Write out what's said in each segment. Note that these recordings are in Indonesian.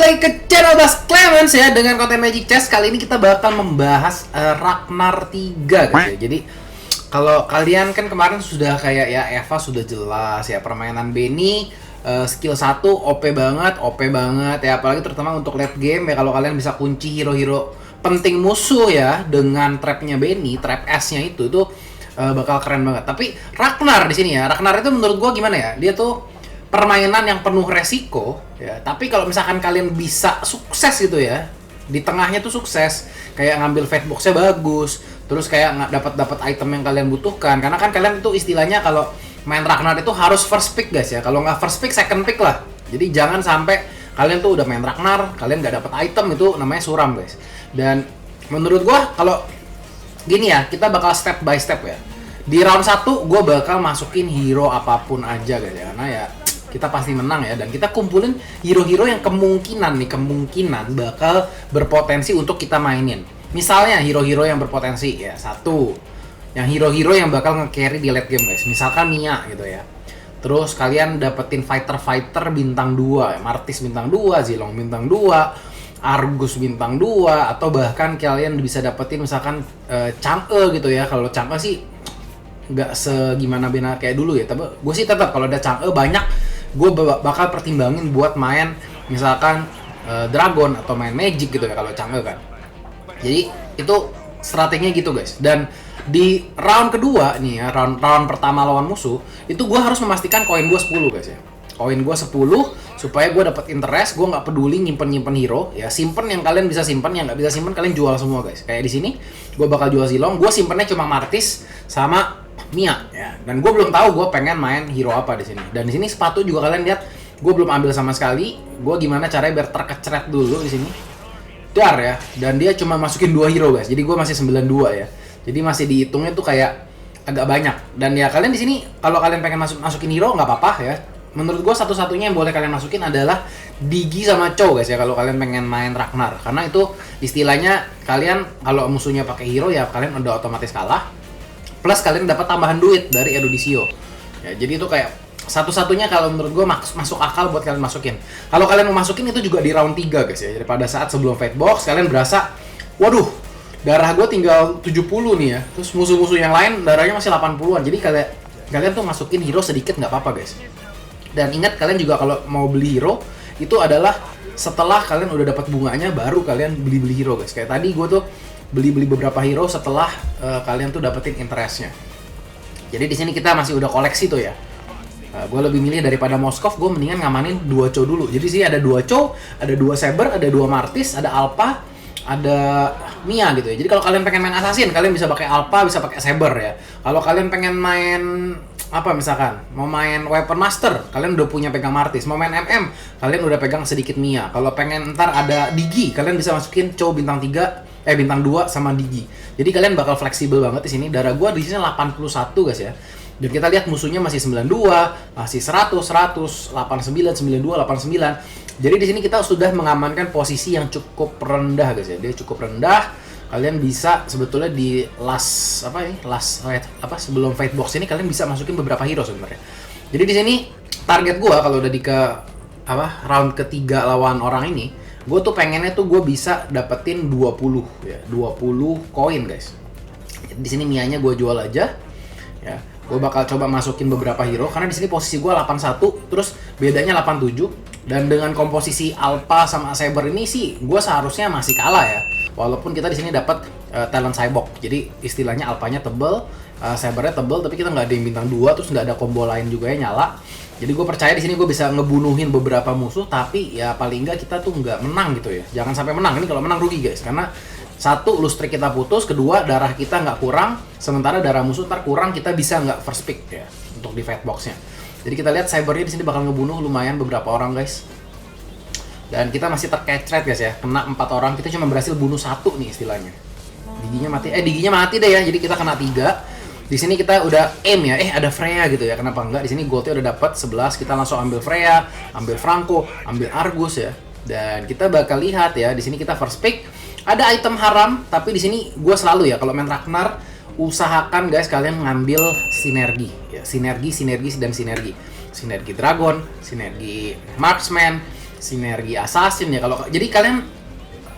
lagi ke channel Bas Clemens ya dengan konten Magic Chess. Kali ini kita bakal membahas Ragnar 3 guys ya. Jadi kalau kalian kan kemarin sudah kayak ya Eva sudah jelas ya, permainan Benny skill 1 OP banget ya, apalagi terutama untuk late game ya. Kalau kalian bisa kunci hero-hero penting musuh ya dengan trapnya Benny, trap S-nya itu bakal keren banget. Tapi Ragnar di sini ya, Ragnar itu menurut gua gimana ya? Dia tuh permainan yang penuh resiko ya, tapi kalau misalkan kalian bisa sukses gitu ya, di tengahnya tuh sukses, kayak ngambil fate box-nya bagus, terus kayak dapat item yang kalian butuhkan, karena kan kalian itu istilahnya kalau main Ragnar itu harus first pick guys ya, kalau nggak first pick second pick lah. Jadi jangan sampai kalian tuh udah main Ragnar, kalian nggak dapat item, itu namanya suram guys. Dan menurut gua kalau gini ya, kita bakal step by step ya. Di round 1 gua bakal masukin hero apapun aja guys ya, karena ya kita pasti menang ya, dan kita kumpulin hero-hero yang kemungkinan bakal berpotensi untuk kita mainin. Misalnya hero-hero yang berpotensi ya, satu yang hero-hero yang bakal nge-carry di late game guys, misalkan Mia gitu ya. Terus kalian dapetin fighter bintang 2 ya, Martis bintang 2, Zilong bintang 2, Argus bintang 2, atau bahkan kalian bisa dapetin misalkan Chang'e gitu ya. Kalau Chang'e sih nggak segimana bena kayak dulu ya, tapi gue sih tetap kalau ada Chang'e banyak, gue bakal pertimbangin buat main misalkan Dragon atau main Magic gitu ya kalau Chang'e kan. Jadi itu strateginya gitu guys. Dan di round kedua nih ya, round pertama lawan musuh, itu gue harus memastikan koin gue 10 guys ya. Koin gue 10 supaya gue dapat interest. Gue nggak peduli nyimpen hero ya, simpen yang kalian bisa simpen, yang nggak bisa simpen kalian jual semua guys. Kayak di sini gue bakal jual Zilong, gue simpennya cuma Martis sama Mia ya, dan gue belum tahu gue pengen main hero apa di sini. Dan di sini sepatu juga kalian lihat gue belum ambil sama sekali. Gue gimana caranya biar terkeceret dulu di sini, dar ya. Dan dia cuma masukin 2 hero guys, jadi gue masih 92 ya. Jadi masih dihitungnya tuh kayak agak banyak. Dan ya kalian di sini kalau kalian pengen masukin hero nggak apa-apa ya. Menurut gue satu-satunya yang boleh kalian masukin adalah Digi sama Chow guys ya, kalau kalian pengen main Ragnar, karena itu istilahnya kalian kalau musuhnya pakai hero ya kalian udah otomatis kalah. Plus kalian dapat tambahan duit dari Eruditio ya, jadi itu kayak satu-satunya kalau menurut gue masuk akal buat kalian masukin. Kalau kalian mau masukin itu juga di round 3 guys ya, jadi pada saat sebelum fight box kalian berasa waduh darah gue tinggal 70 nih ya, terus musuh-musuh yang lain darahnya masih 80-an, jadi kalian tuh masukin hero sedikit nggak apa-apa guys. Dan ingat, kalian juga kalau mau beli hero itu adalah setelah kalian udah dapat bunganya baru kalian beli hero guys. Kayak tadi gue tuh beli beberapa hero setelah kalian tuh dapetin interestnya. Jadi di sini kita masih udah koleksi tuh ya. Gue lebih milih daripada Moskov, gue mendingan ngamanin 2 Chow dulu. Jadi sih ada 2 Chow, ada 2 Saber, ada 2 Martis, ada Alpha, ada Mia gitu ya. Jadi kalau kalian pengen main Assassin, kalian bisa pakai Alpha, bisa pakai Saber ya. Kalau kalian pengen main apa misalkan mau main Weapon Master, kalian udah punya pegang Martis. Mau main MM, kalian udah pegang sedikit Mia. Kalau pengen ntar ada Digi, kalian bisa masukin Chow bintang 3, bintang 2 sama Digi. Jadi kalian bakal fleksibel banget di sini. Darah gua di sini 81 guys ya. Dan kita lihat musuhnya masih 92, masih 100, 100, 89, 92, 89. Jadi di sini kita sudah mengamankan posisi yang cukup rendah guys ya. Dia cukup rendah. Kalian bisa sebetulnya di sebelum fight box ini kalian bisa masukin beberapa hero sebenarnya. Jadi di sini target gua kalau udah round ketiga lawan orang ini, gue tuh pengennya tuh gue bisa dapetin 20 ya, 20 koin guys. Di sini Mianya gue jual aja ya. Gue bakal coba masukin beberapa hero karena di sini posisi gue 81, terus bedanya 87. Dan dengan komposisi Alpha sama Saber ini sih gue seharusnya masih kalah ya. Walaupun kita di sini dapat talent Cyborg. Jadi istilahnya Alphanya tebel, Sabernya tebel, tapi kita nggak ada yang bintang 2, terus nggak ada combo lain juga yang nyala. Jadi gue percaya di sini gue bisa ngebunuhin beberapa musuh, tapi ya paling nggak kita tuh nggak menang gitu ya. Jangan sampai menang. Ini kalau menang rugi guys, karena satu, loose streak kita putus, kedua darah kita nggak kurang, sementara darah musuh ntar kurang, kita bisa nggak first pick ya untuk di fight boxnya. Jadi kita lihat Cybernya di sini bakal ngebunuh lumayan beberapa orang guys. Dan kita masih terkecret guys ya, kena 4 orang, kita cuma berhasil bunuh 1 nih istilahnya. Diginya mati deh ya, jadi kita kena 3. Di sini kita udah aim ya, ada Freya gitu ya, kenapa enggak? Di sini goldnya udah dapat 11, kita langsung ambil Freya, ambil Franco, ambil Argus ya. Dan kita bakal lihat ya, di sini kita first pick. Ada item haram, tapi di sini gue selalu ya kalau main Ragnar usahakan guys kalian ngambil sinergi ya, sinergi dan sinergi. Sinergi Dragon, sinergi Marksman, sinergi assassin ya. Kalau jadi kalian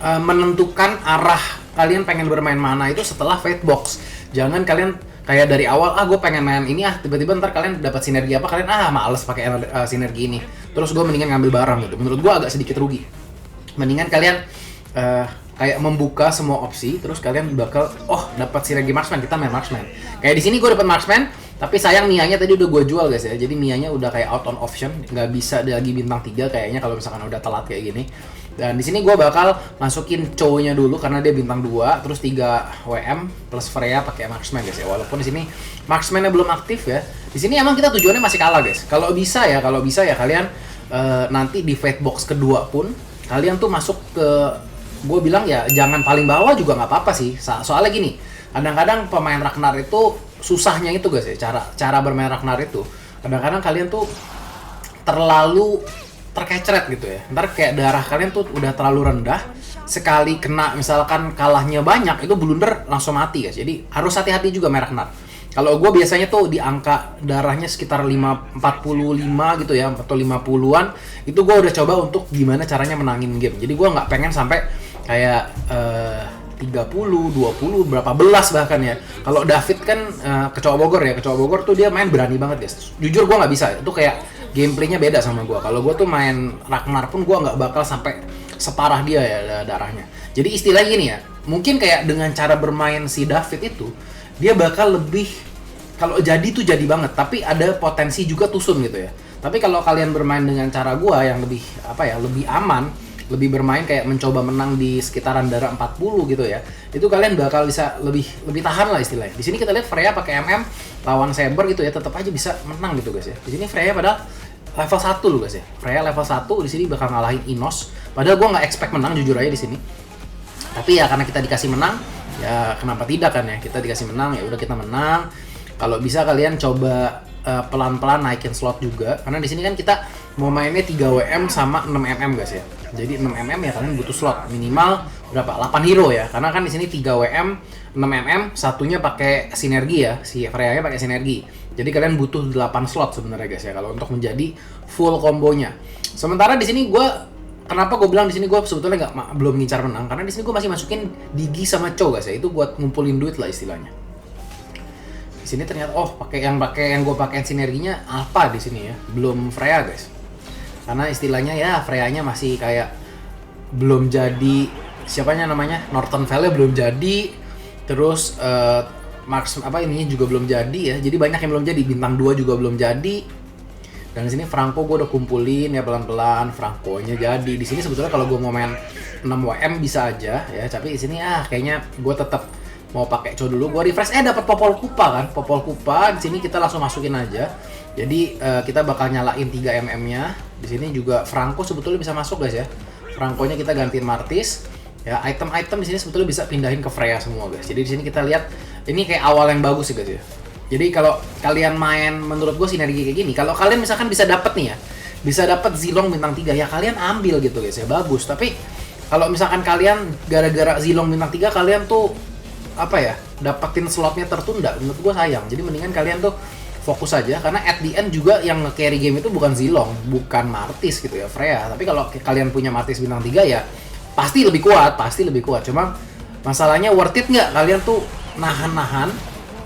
menentukan arah kalian pengen bermain mana itu setelah Fate Box. Jangan kalian kayak dari awal gue pengen main ini tiba-tiba ntar kalian dapat sinergi apa, kalian males pakai sinergi ini. Terus gue mendingan ngambil barang gitu. Menurut gue agak sedikit rugi. Mendingan kalian kayak membuka semua opsi, terus kalian bakal dapat sinergi marksman, kita main marksman. Kayak di sini gue dapat marksman, tapi sayang Mianya tadi udah gue jual guys ya. Jadi Mianya udah kayak out on option, nggak bisa lagi bintang 3 kayaknya kalau misalkan udah telat kayak gini. Dan di sini gue bakal masukin Cho-nya dulu karena dia bintang 2, terus 3 WM plus Freya pakai marksman guys ya. Walaupun di sini marksman-nya belum aktif ya. Di sini emang kita tujuannya masih kalah guys. Kalau bisa ya kalian nanti di Fate Box kedua pun kalian tuh masuk ke, gue bilang ya jangan paling bawah juga nggak apa-apa sih. Soalnya gini, kadang-kadang pemain Ragnar itu susahnya itu guys ya, cara bermain Ragnar itu kadang-kadang kalian tuh terlalu terkecret gitu ya. Ntar kayak darah kalian tuh udah terlalu rendah, sekali kena misalkan kalahnya banyak itu blunder langsung mati guys. Jadi harus hati-hati juga main Ragnar. Kalau gue biasanya tuh di angka darahnya sekitar 45 gitu ya, atau 50-an, itu gue udah coba untuk gimana caranya menangin game. Jadi gue nggak pengen sampai kayak 30, 20, berapa belas bahkan ya. Kalau David kan kecoa Bogor ya, kecoa Bogor tuh dia main berani banget guys. Jujur gue nggak bisa, itu kayak gameplaynya beda sama gue. Kalau gue tuh main Ragnar pun gue nggak bakal sampai separah dia ya darahnya. Jadi istilahnya gini ya, mungkin kayak dengan cara bermain si David itu, dia bakal lebih, kalau jadi tuh jadi banget, tapi ada potensi juga tusun gitu ya. Tapi kalau kalian bermain dengan cara gua yang lebih lebih aman, lebih bermain kayak mencoba menang di sekitaran darah 40 gitu ya, itu kalian bakal bisa lebih tahan lah istilahnya. Di sini kita lihat Freya pakai MM lawan Saber gitu ya, tetap aja bisa menang gitu guys ya. Di sini Freya padahal level 1 loh guys ya. Freya level 1 di sini bakal ngalahin Inos. Padahal gua nggak expect menang jujur aja di sini. Tapi ya karena kita dikasih menang, ya kenapa tidak kan ya, kita dikasih menang ya udah kita menang. Kalau bisa kalian coba pelan-pelan naikin slot juga, karena di sini kan kita mau mainnya 3 WM sama 6 MM guys ya. Jadi 6 MM ya kalian butuh slot minimal berapa? 8 hero ya, karena kan di sini 3 WM 6 MM, satunya pakai sinergi ya, si Freya-nya pakai sinergi. Jadi kalian butuh 8 slot sebenarnya guys ya kalau untuk menjadi full kombonya. Sementara di sini kenapa gue bilang di sini gue sebetulnya belum ngincar menang, karena di sini gue masih masukin Digi sama Cho guys ya, itu buat ngumpulin duit lah istilahnya. Di sini ternyata yang gue pakein sinerginya apa di sini ya, belum Freya guys. Karena istilahnya ya Freya-nya masih kayak belum jadi, siapanya namanya Northern Vale belum jadi, terus ininya juga belum jadi ya. Jadi banyak yang belum jadi, bintang 2 juga belum jadi. Dan di sini Franco gue udah kumpulin ya pelan-pelan, Franco-nya jadi. Di sini sebetulnya kalau gue mau main 6 WM bisa aja ya, tapi di sini kayaknya gue tetap mau pakai Cho dulu. Gue refresh dapat Popol Kupa kan, Popol Kupa. Di sini kita langsung masukin aja. Jadi kita bakal nyalain 3 MM-nya. Di sini juga Franco sebetulnya bisa masuk guys ya. Franco-nya kita gantiin Martis. Ya, item-item di sini sebetulnya bisa pindahin ke Freya semua guys. Jadi di sini kita lihat ini kayak awal yang bagus sih guys ya. Jadi kalau kalian main menurut gue sinergi kayak gini, kalau kalian misalkan bisa dapet nih ya, bisa dapet Zilong bintang 3 ya kalian ambil gitu guys ya, bagus. Tapi kalau misalkan kalian gara-gara Zilong bintang 3 kalian tuh dapetin slotnya tertunda, menurut gue sayang. Jadi mendingan kalian tuh fokus aja, karena at the end juga yang nge-carry game itu bukan Zilong, bukan Martis gitu ya, Freya. Tapi kalau kalian punya Martis bintang 3 ya pasti lebih kuat. Cuma masalahnya worth it nggak kalian tuh nahan-nahan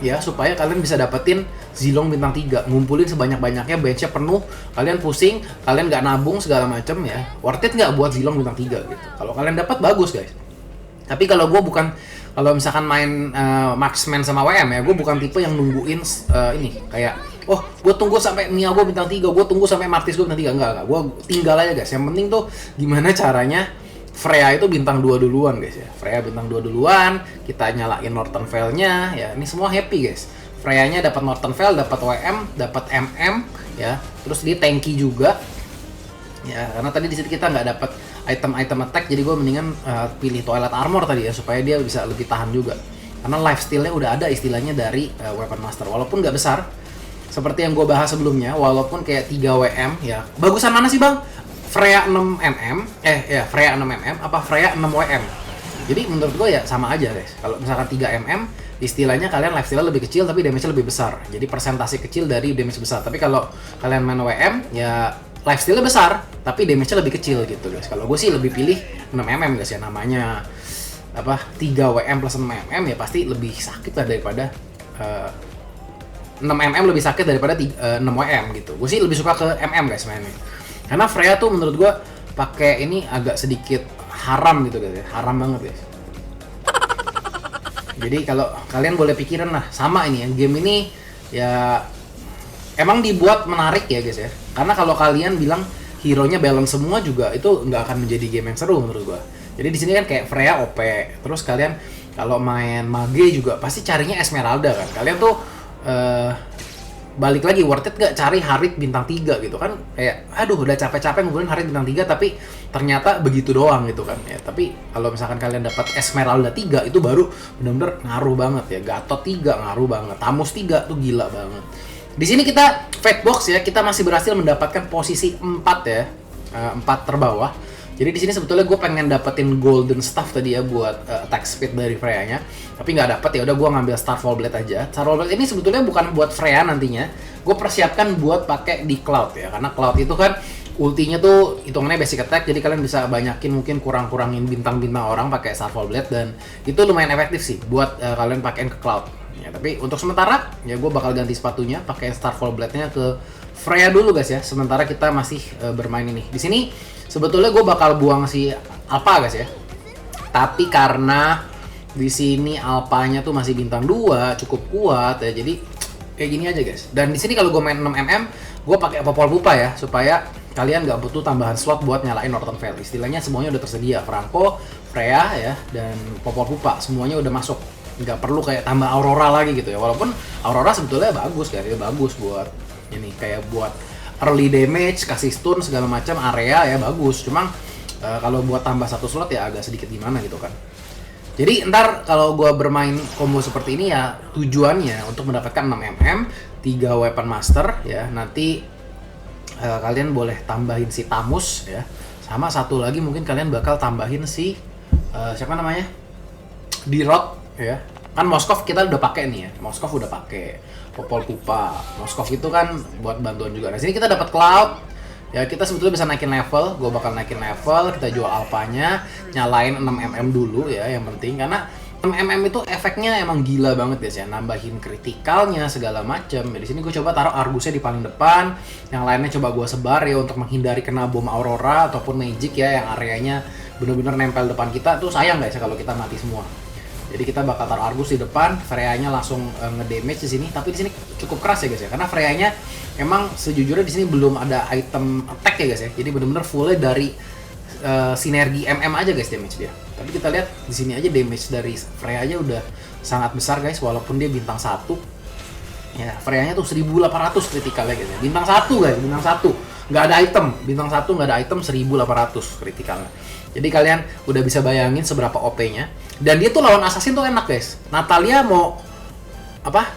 ya supaya kalian bisa dapetin Zilong bintang 3, ngumpulin sebanyak-banyaknya, benchnya penuh, kalian pusing, kalian nggak nabung segala macem ya, worth it nggak buat Zilong bintang 3 gitu. Kalau kalian dapat bagus guys. Tapi kalau gue kalau misalkan main marksman sama WM ya, gue bukan tipe yang nungguin ini kayak gue tunggu sampai Mia gue bintang 3, gue tunggu sampai Martis gue bintang 3, enggak, gue tinggal aja guys. Yang penting tuh gimana caranya Freya itu bintang 2 duluan guys ya. Freya bintang 2 duluan, kita nyalain Northern Vale-nya ya. Ini semua happy guys. Freya-nya dapat Northern Vale, dapat WM, dapat MM ya. Terus dia tanky juga. Ya, karena tadi di situ kita nggak dapat item-item attack, jadi gue mendingan pilih Twilight Armor tadi ya supaya dia bisa lebih tahan juga. Karena lifesteal-nya udah ada istilahnya dari Weapon Master, walaupun nggak besar. Seperti yang gue bahas sebelumnya, walaupun kayak 3 WM ya. Bagusan mana sih bang? Freya 6 mm, Freya 6 mm apa Freya 6 WM. Jadi menurut gue ya sama aja guys. Kalau misalkan 3 mm, istilahnya kalian lifesteal lebih kecil tapi damage-nya lebih besar. Jadi persentase kecil dari damage besar. Tapi kalau kalian main WM ya lifesteal-nya besar, tapi damage-nya lebih kecil gitu guys. Kalau gue sih lebih pilih 6mm guys ya, namanya apa 3WM plus 6mm ya pasti lebih sakit lah daripada 6mm lebih sakit daripada 6WM gitu. Gue sih lebih suka ke MM guys mainnya. Karena Freya tuh menurut gue pakai ini agak sedikit haram gitu guys ya. Haram banget guys. Jadi kalau kalian boleh pikirin lah, sama ini ya, game ini ya emang dibuat menarik ya guys ya. Karena kalau kalian bilang hero-nya balance semua juga itu nggak akan menjadi game yang seru menurut gue. Jadi di sini kan kayak Freya OP, terus kalian kalau main Mage juga pasti carinya Esmeralda kan. Kalian tuh balik lagi worth it gak cari Harit bintang 3 gitu kan, kayak aduh udah capek-capek ngumpulin Harit bintang 3 tapi ternyata begitu doang gitu kan ya. Tapi kalau misalkan kalian dapat Esmeralda 3 itu baru bener-bener ngaruh banget ya. Gatot 3 ngaruh banget, Tamus 3 tuh gila banget. Di sini kita fate box ya, kita masih berhasil mendapatkan posisi 4 ya, 4 terbawah. Jadi di sini sebetulnya gue pengen dapetin golden staff tadi ya buat attack speed dari Freya-nya, tapi nggak dapet ya udah gue ngambil Starfall Blade aja. Starfall Blade ini sebetulnya bukan buat Freya nantinya, gue persiapkan buat pakai di Cloud ya, karena Cloud itu kan ultinya tuh hitungannya basic attack, jadi kalian bisa banyakin mungkin kurangin bintang-bintang orang pakai Starfall Blade dan itu lumayan efektif sih buat kalian pakein ke Cloud. Ya, tapi untuk sementara ya gue bakal ganti sepatunya pakai Starfall Blade-nya ke Freya dulu guys ya. Sementara kita masih bermain ini. Di sini sebetulnya gue bakal buang si Alpha guys ya. Tapi karena di sini Alpanya tuh masih bintang 2, cukup kuat ya. Jadi kayak gini aja guys. Dan di sini kalau gue main 6mm, gue pakai Popol Pupa ya supaya kalian nggak butuh tambahan slot buat nyalain Northern Veil. Istilahnya semuanya udah tersedia. Franco, Freya ya, dan Popol Pupa semuanya udah masuk. Nggak perlu kayak tambah Aurora lagi gitu ya. Walaupun Aurora sebetulnya bagus kan, ya bagus buat ini kayak buat early damage, kasih stun segala macam area ya bagus. Cuma kalau buat tambah satu slot ya agak sedikit gimana gitu kan. Jadi ntar kalau gua bermain combo seperti ini ya tujuannya untuk mendapatkan 6mm, 3 weapon master ya. Nanti kalian boleh tambahin si Tamus ya. Sama satu lagi mungkin kalian bakal tambahin si siapa namanya? Dirot ya. Kan Moskov kita udah pakai nih ya. Moskov udah pakai Popol Pupa. Moskov itu kan buat bantuan juga. Nah, sini kita dapat Cloud. Ya, kita sebetulnya bisa naikin level. Gue bakal naikin level, kita jual alpanya, nyalain 6mm dulu ya yang penting karena 6mm itu efeknya emang gila banget guys ya, nambahin kritikalnya segala macam. Ya, di sini gue coba taruh Argusnya di paling depan, yang lainnya coba gue sebar ya untuk menghindari kena bom Aurora ataupun Magic ya yang areanya bener-bener nempel depan kita tuh sayang guys ya kalau kita mati semua. Jadi kita bakal taruh Argus di depan, Freya-nya langsung ngedamage di sini. Tapi di sini cukup keras ya guys ya, karena Freya-nya emang sejujurnya di sini belum ada item attack ya guys ya. Jadi bener-bener fullnya dari sinergi MM aja guys damage dia. Tapi kita lihat di sini aja damage dari Freya aja udah sangat besar guys, walaupun dia bintang 1. Ya, Freya-nya tuh 1800 kritikalnya guys ya. Bintang 1 guys, bintang 1. Nggak ada item, bintang 1 nggak ada item 1800 kritikalnya. Jadi kalian udah bisa bayangin seberapa OP-nya. Dan dia tuh lawan assassin tuh enak guys. Natalia mau apa?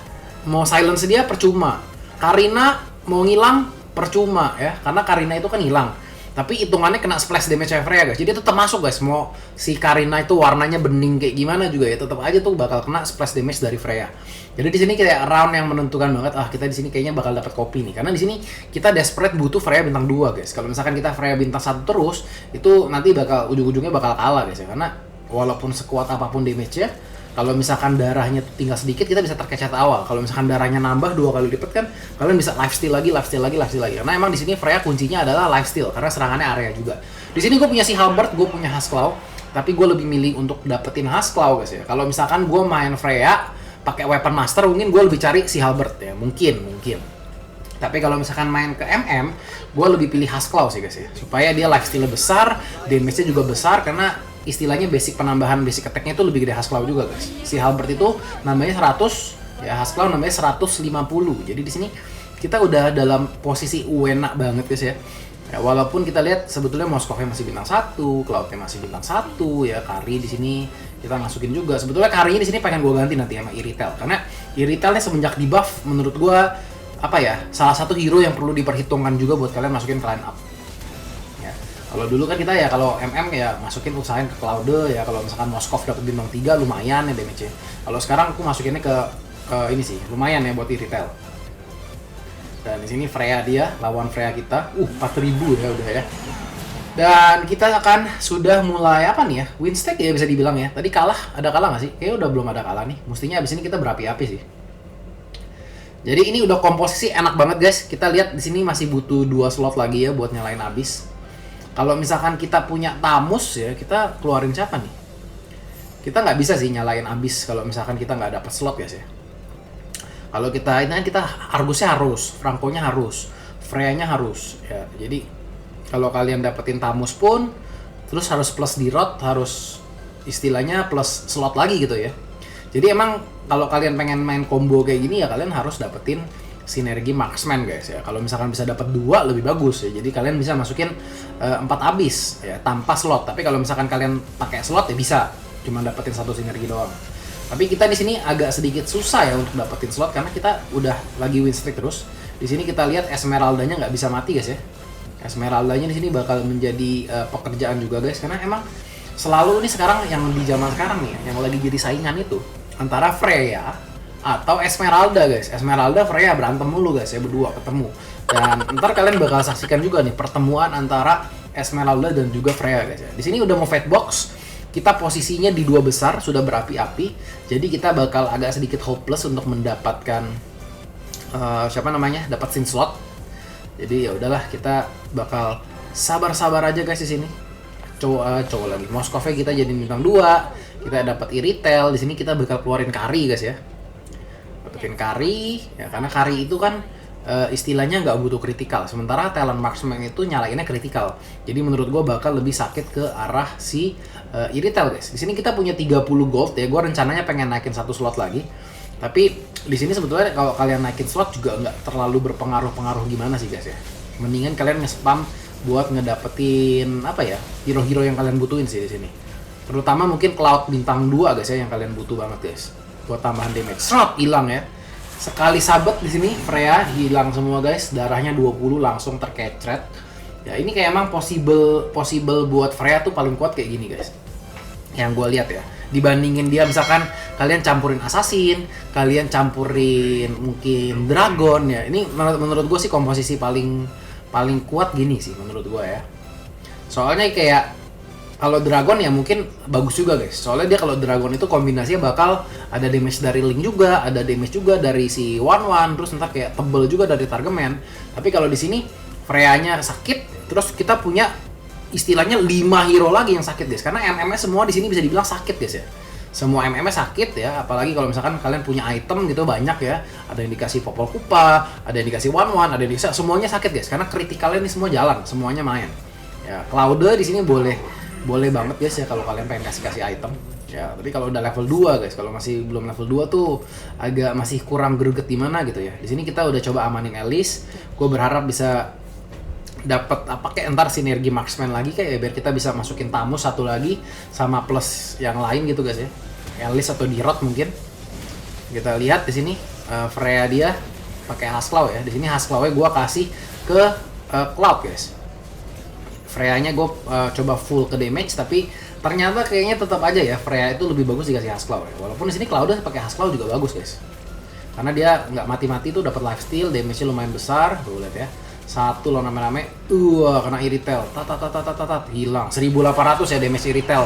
Mau silence dia percuma. Karina mau ngilang percuma ya, karena Karina itu kan hilang. Tapi hitungannya kena splash damage Freya guys. Jadi tetap masuk guys. Mau si Karina itu warnanya bening kayak gimana juga ya, tetap aja tuh bakal kena splash damage dari Freya. Jadi di sini kayak round yang menentukan banget. Kita di sini kayaknya bakal dapat kopi nih. Karena di sini kita desperate butuh Freya bintang 2 guys. Kalau misalkan kita Freya bintang 1 terus, itu nanti bakal ujung-ujungnya bakal kalah guys ya. Karena walaupun sekuat apapun damage-nya, kalau misalkan darahnya tinggal sedikit, kita bisa terkecet awal. Kalau misalkan darahnya nambah 2 kali lipat kan, kalian bisa lifesteal lagi. Karena emang di sini Freya kuncinya adalah lifesteal, karena serangannya area juga. Di sini gue punya si Halberd, gue punya Hasclaw, tapi gue lebih milih untuk dapetin Hasclaw guys ya. Kalau misalkan gue main Freya pakai weapon master, mungkin gue lebih cari si Halberd ya, mungkin. Tapi kalau misalkan main ke MM, gue lebih pilih Hasclaw sih guys ya, supaya dia lifesteal besar, damage-nya juga besar, karena istilahnya penambahan basic attack-nya itu lebih gede Hasclaw juga guys. Si Halberd itu namanya 100, ya Hasclaw namanya 150. Jadi di sini kita udah dalam posisi enak banget guys ya. Ya walaupun kita lihat sebetulnya Moskov-nya masih bintang 1, Cloud-nya masih bintang 1 ya, Kari di sini kita masukin juga. Sebetulnya Karinya di sini pengen gue ganti nanti sama Iritel, karena Iritelnya semenjak di buff menurut gue salah satu hero yang perlu diperhitungkan juga buat kalian masukin ke line up. Kalau dulu kan kita ya kalau MM ya masukin usahain ke Cloud ya, kalau misalkan Moskov dapat bintang 3 lumayan ya damage-nya. Kalau sekarang aku masukinnya ke ini sih, lumayan ya buat Iritel. Dan di sini Freya dia lawan Freya kita. 4000 ya udah ya. Dan kita akan sudah mulai apa nih ya? Win stake ya bisa dibilang ya. Tadi kalah, ada kalah nggak sih? Kayaknya udah belum ada kalah nih. Mestinya abis ini kita berapi-api sih. Jadi ini udah komposisi enak banget guys. Kita lihat di sini masih butuh 2 slot lagi ya buat nyalain abis. Kalau misalkan kita punya Tamus ya, kita keluarin siapa nih? Kita nggak bisa sih nyalain abis kalau misalkan kita nggak dapet slot guys ya. Kalau kita ini kita Argusnya harus, Franco-nya harus, Freya-nya harus ya. Jadi kalau kalian dapetin Tamus pun terus harus plus di rot, harus istilahnya plus slot lagi gitu ya. Jadi emang kalau kalian pengen main combo kayak gini ya kalian harus dapetin sinergi marksman guys ya. Kalau misalkan bisa dapat 2 lebih bagus ya. Jadi kalian bisa masukin 4 abis ya tanpa slot. Tapi kalau misalkan kalian pakai slot ya bisa, cuma dapetin 1 sinergi doang. Tapi kita di sini agak sedikit susah ya untuk dapetin slot karena kita udah lagi win streak terus. Di sini kita lihat Esmeralda-nya nggak bisa mati guys ya. Esmeralda-nya di sini bakal menjadi pekerjaan juga guys, karena emang selalu ini sekarang yang di zaman sekarang nih yang lagi jadi saingan itu antara Freya atau Esmeralda guys. Esmeralda Freya berantem mulu guys ya, berdua ketemu. Dan ntar kalian bakal saksikan juga nih pertemuan antara Esmeralda dan juga Freya guys ya. Di sini udah mau fight box. Kita posisinya di 2 besar sudah berapi-api. Jadi kita bakal agak sedikit hopeless untuk mendapatkan dapat sin slot. Jadi ya udahlah, kita bakal sabar-sabar aja guys di sini. Coba lagi. Moskova kita jadi bintang 2. Kita dapat Iritel. Di sini kita bakal keluarin Kari guys ya. Dapetin Kari ya, karena Kari itu kan istilahnya nggak butuh kritikal. Sementara talent marksman itu nyalainnya kritikal. Jadi menurut gue bakal lebih sakit ke arah si Iritel guys. Di sini kita punya 30 gold ya. Gue rencananya pengen naikin 1 slot lagi. Tapi di sini sebetulnya kalau kalian naikin slot juga nggak terlalu berpengaruh gimana sih guys ya. Mendingan kalian nge-spam buat ngedapetin apa ya, hero-hero yang kalian butuhin sih di sini. Terutama mungkin Cloud bintang 2 guys ya, yang kalian butuh banget guys. Buat tambahan damage. Shot hilang ya. Sekali sabet di sini Freya hilang semua guys. Darahnya 20 langsung terkecret. Ya ini kayak emang possible buat Freya tuh paling kuat kayak gini guys. Yang gue lihat ya. Dibandingin dia misalkan kalian campurin assassin, kalian campurin mungkin dragon ya. Ini menurut gue sih komposisi paling kuat gini sih menurut gue ya. Soalnya kayak kalau dragon ya mungkin bagus juga guys. Soalnya dia kalau dragon itu kombinasinya bakal ada damage dari Link juga, ada damage juga dari si One, terus ntar kayak tebel juga dari Targeman. Tapi kalau di sini Freya-nya sakit, terus kita punya istilahnya 5 hero lagi yang sakit guys, karena MM-nya semua di sini bisa dibilang sakit guys ya. Semua MM-nya sakit ya, apalagi kalau misalkan kalian punya item gitu banyak ya. Ada yang dikasih Popol Kupa, ada yang dikasih One, ada yang dikasih, semuanya sakit guys, karena kritikalnya ini semua jalan, semuanya main. Ya, Cloud di sini boleh banget guys ya kalau kalian pengen kasih item. Ya, tapi kalau udah level 2 guys, kalau masih belum level 2 tuh agak masih kurang greget di mana gitu ya. Di sini kita udah coba amanin Alice. Gue berharap bisa dapat kayak entar sinergi marksman lagi kayak biar kita bisa masukin Tamus 1 lagi sama plus yang lain gitu guys ya. Alice atau Dirot mungkin. Kita lihat di sini Freya dia pakai Hasklaw ya. Di sini Hasklaw-nya gue kasih ke Cloud guys. Freya-nya gue coba full ke damage, tapi ternyata kayaknya tetap aja ya Freya itu lebih bagus dikasih Hasklaw ya. Walaupun di sini Cloud pakai Hasklaw juga bagus guys. Karena dia nggak mati-mati tuh dapat lifesteal, damage-nya lumayan besar. Tuh lihat ya. 1 lawan rame-rame, kena Iritel, hilang. 1800 ya damage Iritel.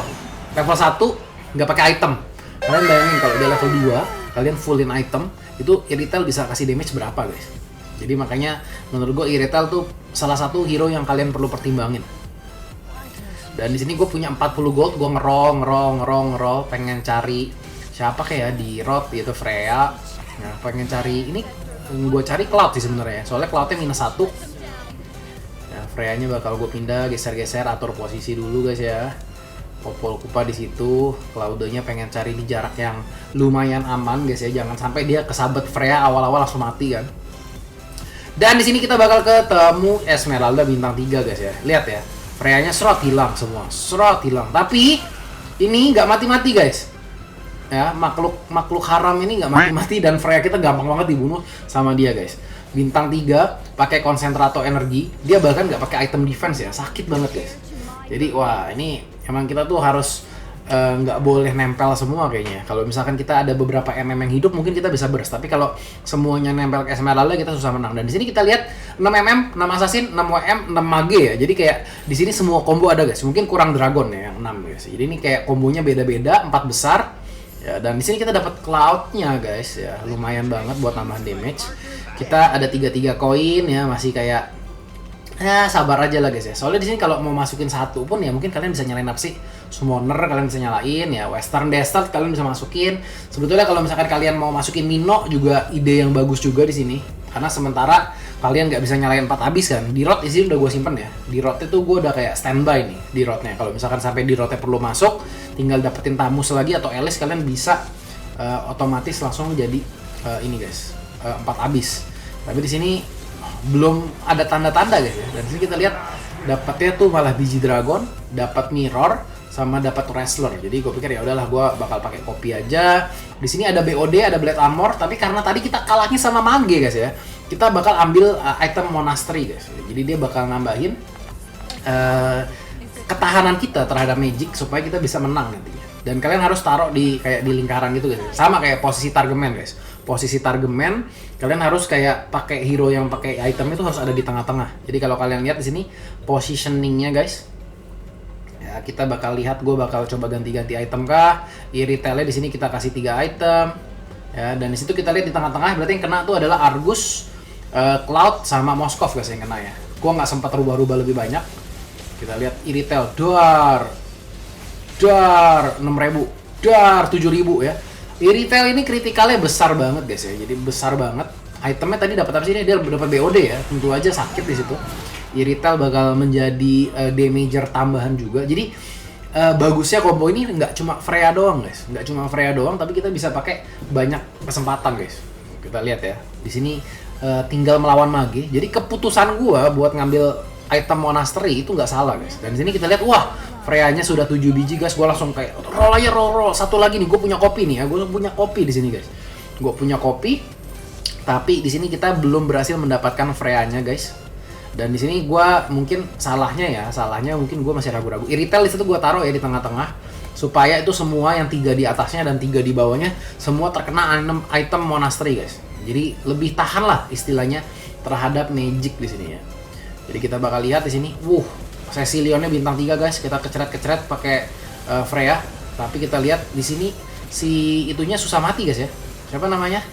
Level 1 nggak pakai item. Kalian bayangin kalau dia level 2, kalian fullin item, itu Iritel bisa kasih damage berapa guys. Jadi makanya menurut gue Iritel tuh salah satu hero yang kalian perlu pertimbangin. Dan di sini gue punya 40 gold, gue ngerol, pengen cari siapa kayak di Rot yaitu Freya. Nah, pengen cari ini, gue cari Cloud sih sebenarnya. Soalnya Cloud-nya -1. Freya-nya bakal gue pindah, geser-geser, atur posisi dulu guys ya. Popol Kupa di situ. Cloud-nya pengen cari di jarak yang lumayan aman guys ya. Jangan sampai dia kesabet Freya awal-awal langsung mati kan. Dan di sini kita bakal ketemu Esmeralda bintang 3 guys ya. Lihat ya, Freya-nya hilang semua. Hilang. Tapi ini nggak mati-mati guys. Ya, makhluk haram ini nggak mati-mati dan Freya kita gampang banget dibunuh sama dia guys. Bintang 3 pakai konsentrato energi, dia bahkan nggak pakai item defense ya, sakit banget guys. Jadi wah ini emang kita tuh harus nggak boleh nempel semua kayaknya. Kalau misalkan kita ada beberapa MM yang hidup mungkin kita bisa burst, tapi kalau semuanya nempel ke Esmeralda kita susah menang. Dan di sini kita lihat 6 MM, 6 Assassin, 6 WM, 6 Mage ya. Jadi kayak di sini semua combo ada guys. Mungkin kurang Dragon ya yang 6 guys. Jadi ini kayak kombonya beda-beda, 4 besar. Ya, dan di sini kita dapat Cloud-nya guys ya. Lumayan banget buat tambahan damage. Kita ada 33 koin ya, masih kayak sabar aja lah guys ya. Soalnya di sini kalau mau masukin satu pun ya mungkin kalian bisa nyalain apa sih? Summoner kalian bisa nyalain ya, Western Desert kalian bisa masukin. Sebetulnya kalau misalkan kalian mau masukin Mino juga ide yang bagus juga di sini. Karena sementara kalian nggak bisa nyalain 4 habis kan. Di road di sini udah gue simpen ya. Di road itu gue udah kayak standby nih di roadnya. Kalau misalkan sampai di roadnya perlu masuk, tinggal dapetin Tamus lagi atau Elis, kalian bisa otomatis langsung jadi ini guys, 4 habis. Tapi di sini belum ada tanda-tanda guys ya. Dan sini kita lihat dapatnya tuh malah biji dragon, dapat mirror, sama dapat wrestler. Jadi gue pikir ya udahlah gue bakal pakai kopi aja. Di sini ada BOD, ada blade armor, tapi karena tadi kita kalahnya sama Mage guys ya, kita bakal ambil item monastery guys. Jadi dia bakal nambahin ketahanan kita terhadap magic supaya kita bisa menang nantinya. Dan kalian harus taruh di kayak di lingkaran gitu guys. Sama kayak posisi targeman guys. Posisi targeman kalian harus kayak pakai hero yang pakai item itu harus ada di tengah-tengah. Jadi kalau kalian lihat di sini positioningnya guys. Ya, kita bakal lihat, gue bakal coba ganti-ganti item kah. Iritelnya di sini kita kasih 3 item. Ya, dan di situ kita lihat di tengah-tengah berarti yang kena tuh adalah Argus, Cloud sama Moskov guys yang kena ya. Gue nggak sempat rubah-rubah lebih banyak. Kita lihat Iritel, dar 6.000, dar 7.000 ya. Iritel ini kritikalnya besar banget guys ya. Jadi besar banget. Itemnya tadi dapat apa sih ini? Dia dapat BOD ya. Tentu aja sakit di situ. Iritel bakal menjadi damager tambahan juga. Jadi bagusnya combo ini nggak cuma Freya doang guys. Nggak cuma Freya doang, tapi kita bisa pakai banyak kesempatan guys. Kita lihat ya. Di sini tinggal melawan Mage. Jadi keputusan gua buat ngambil item monastery itu nggak salah guys. Dan di sini kita lihat, wah, Freya-nya sudah 7 biji guys. Gue langsung kayak roll aja, roll. Satu lagi nih, gue punya kopi nih ya. Gue punya kopi di sini guys. Gue punya kopi. Tapi di sini kita belum berhasil mendapatkan Freya-nya guys. Dan di sini gue mungkin salahnya mungkin gue masih ragu-ragu. Iritel di situ gue taruh ya di tengah-tengah supaya itu semua yang 3 di atasnya dan 3 di bawahnya semua terkena item monastery guys. Jadi lebih tahan lah istilahnya terhadap magic di sini ya. Jadi kita bakal lihat di sini, Cecilionnya bintang 3 guys, kita keceret-keceret pakai Freya. Tapi kita lihat di sini si itunya susah mati guys ya. Siapa namanya?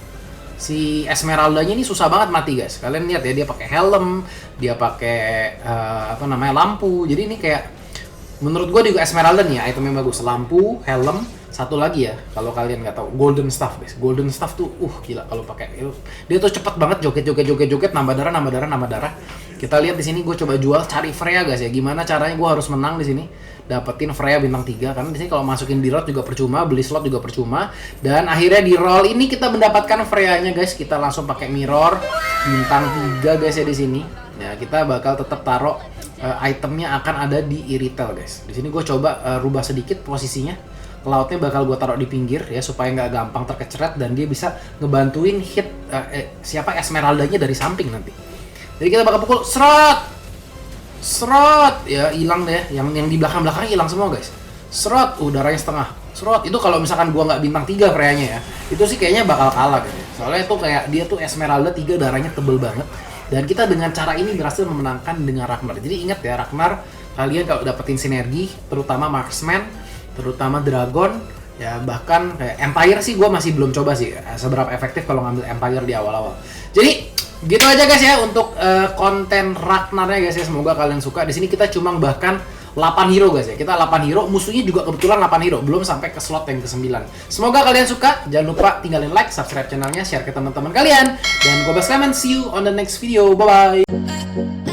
Si Esmeralda-nya ini susah banget mati guys. Kalian lihat ya, dia pakai helm, dia pakai lampu. Jadi ini kayak menurut gue juga Esmeralda nih ya, itemnya bagus. Lampu, helm, satu lagi ya. Kalau kalian nggak tahu, Golden Staff guys. Golden Staff tuh gila kalau pakai. Dia tuh cepet banget joget, nambah darah. Kita lihat di sini gue coba jual cari Freya guys ya. Gimana caranya gue harus menang di sini? Dapetin Freya bintang 3 karena di sini kalau masukin di road juga percuma, beli slot juga percuma. Dan akhirnya di roll ini kita mendapatkan Freya-nya guys. Kita langsung pakai mirror bintang 3 guys ya di sini. Ya, kita bakal tetap taruh itemnya akan ada di Iritel guys. Di sini gue coba rubah sedikit posisinya. Cloud-nya bakal gue taruh di pinggir ya supaya nggak gampang terkeceret dan dia bisa ngebantuin hit siapa Esmeralda-nya dari samping nanti. Jadi kita bakal pukul serot ya, hilang deh yang di belakangnya hilang semua guys. Serot, darahnya setengah. Serot itu kalau misalkan gua nggak bintang 3 Freya-nya ya, itu sih kayaknya bakal kalah guys. Soalnya itu kayak dia tuh Esmeralda 3 darahnya tebel banget. Dan kita dengan cara ini berhasil memenangkan dengan Ragnar. Jadi ingat ya, Ragnar kalian kalau dapetin sinergi, terutama Marksman, terutama Dragon, ya bahkan kayak Empire sih gue masih belum coba sih seberapa efektif kalau ngambil Empire di awal-awal. Jadi gitu aja guys ya untuk konten Ragnarnya guys ya, semoga kalian suka. Di sini kita cuma bahkan 8 hero guys ya. Kita 8 hero, musuhnya juga kebetulan 8 hero, belum sampai ke slot yang ke-9. Semoga kalian suka. Jangan lupa tinggalin like, subscribe channelnya, share ke teman-teman kalian. Dan gue Bas Clement, see you on the next video. Bye bye.